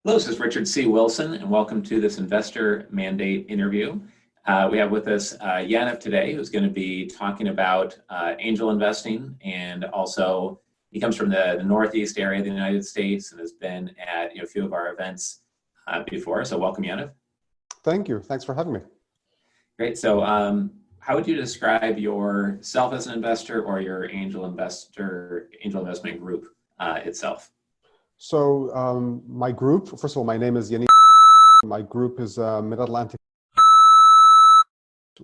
Hello, this is Richard C. Wilson, and welcome to this investor mandate interview. We have with us Yaniv today, who's going to be talking about angel investing, and also he comes from the Northeast area of the United States and has been at a few of our events before. So welcome, Yaniv. Thank you. Thanks for having me. Great. So how would you describe yourself as an investor or your angel investment group itself? So my group, first of all, my name is Yaniv. My group is Mid-Atlantic.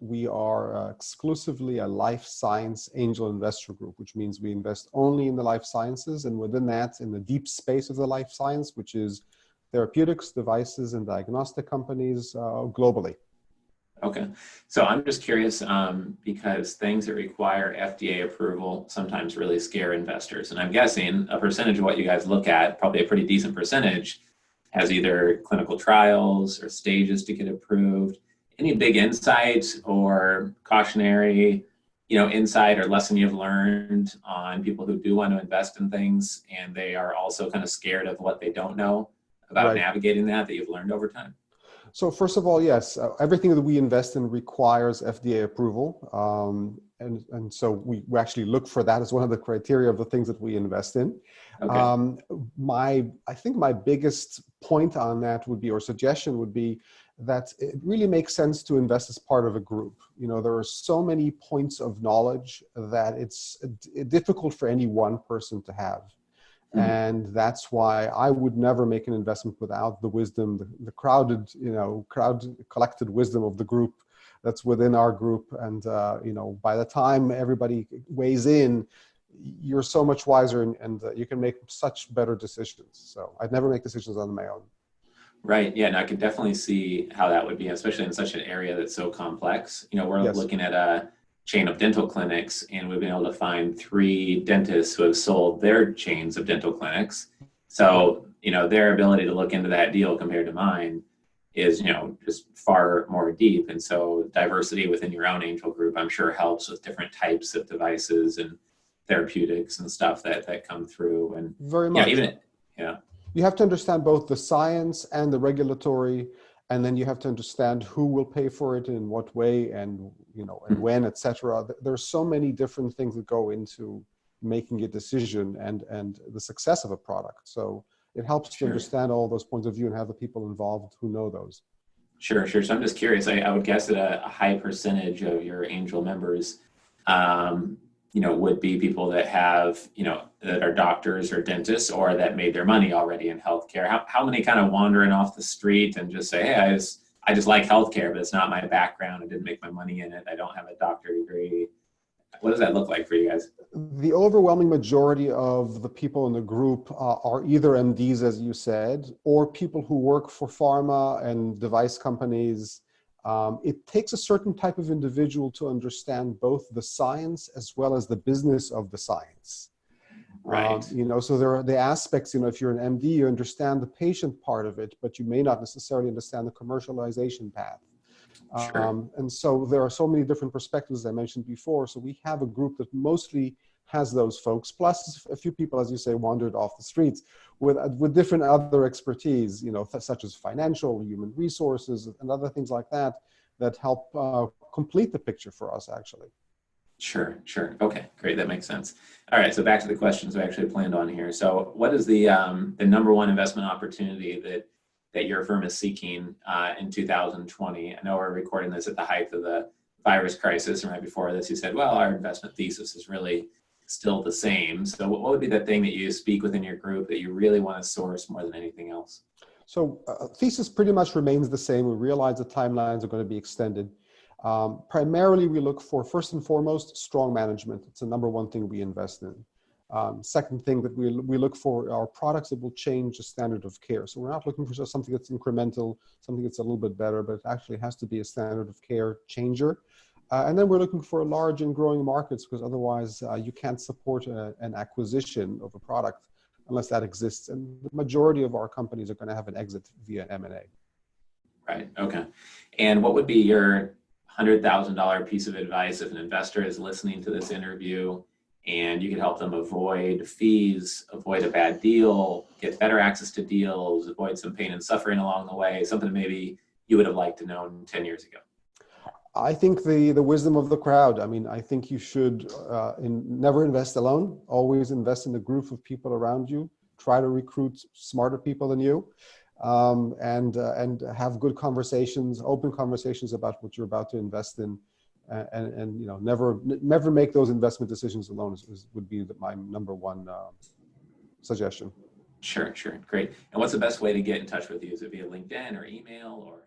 We are exclusively a life science angel investor group, which means we invest only in the life sciences, and within that, in the deep space of the life science, which is therapeutics, devices, and diagnostic companies globally. Okay. So I'm just curious because things that require FDA approval sometimes really scare investors. And I'm guessing a percentage of what you guys look at, probably a pretty decent percentage, has either clinical trials or stages to get approved. Any big insight or cautionary, insight or lesson you've learned on people who do want to invest in things and they are also kind of scared of what they don't know about navigating that you've learned over time? So first of all, yes, everything that we invest in requires FDA approval. And so we actually look for that as one of the criteria of the things that we invest in. Okay. I think my biggest point on that would be, or suggestion would be, that it really makes sense to invest as part of a group. There are so many points of knowledge that it's difficult for any one person to have. And that's why I would never make an investment without the wisdom, the crowd collected wisdom of the group that's within our group. And, by the time everybody weighs in, you're so much wiser and you can make such better decisions. So I'd never make decisions on my own. Right. Yeah. And I could definitely see how that would be, especially in such an area that's so complex. We're looking at a chain of dental clinics, and we've been able to find 3 dentists who have sold their chains of dental clinics. So, their ability to look into that deal compared to mine is, just far more deep. And so diversity within your own angel group, I'm sure, helps with different types of devices and therapeutics and stuff that come through. And very much. Yeah. You have to understand both the science and the regulatory, and then you have to understand who will pay for it in what way and and when, etc. There's so many different things that go into making a decision and the success of a product. So it helps to understand all those points of view and have the people involved who know those. Sure. So I'm just curious. I would guess that a high percentage of your angel members, would be people that have, that are doctors or dentists or that made their money already in healthcare. How many kind of wandering off the street and just say, hey, I just like healthcare, but it's not my background. I didn't make my money in it. I don't have a doctorate degree. What does that look like for you guys? The overwhelming majority of the people in the group are either MDs, as you said, or people who work for pharma and device companies. It takes a certain type of individual to understand both the science as well as the business of the science. Right. So there are the aspects, if you're an MD, you understand the patient part of it, but you may not necessarily understand the commercialization path. Sure. And so there are so many different perspectives, as I mentioned before. So we have a group that mostly has those folks, plus a few people, as you say, wandered off the streets with different other expertise, such as financial, human resources, and other things like that help complete the picture for us, actually. Sure. Okay, great. That makes sense. All right. So back to the questions we actually planned on here. So what is the number one investment opportunity that your firm is seeking in 2020? I know we're recording this at the height of the virus crisis, and right before this, you said, well, our investment thesis is really still the same. So what would be the thing that you speak within your group that you really want to source more than anything else? So thesis pretty much remains the same. We realize the timelines are going to be extended. Primarily, we look for, first and foremost, strong management. It's the number one thing we invest in. Second thing that we look for are products that will change the standard of care. So we're not looking for just something that's incremental, something that's a little bit better, but it actually has to be a standard of care changer. And then we're looking for large and growing markets, because otherwise you can't support an acquisition of a product unless that exists. And the majority of our companies are going to have an exit via M&A. Right. Okay. And what would be your $100,000 piece of advice if an investor is listening to this interview and you could help them avoid fees, avoid a bad deal, get better access to deals, avoid some pain and suffering along the way, something maybe you would have liked to know 10 years ago? I think the wisdom of the crowd. I mean, I think you should never invest alone. Always invest in a group of people around you. Try to recruit smarter people than you, and have good conversations, open conversations about what you're about to invest in, and you know, never make those investment decisions alone. Would be my number one suggestion. Sure, sure, great. And what's the best way to get in touch with you? Is it via LinkedIn or email or?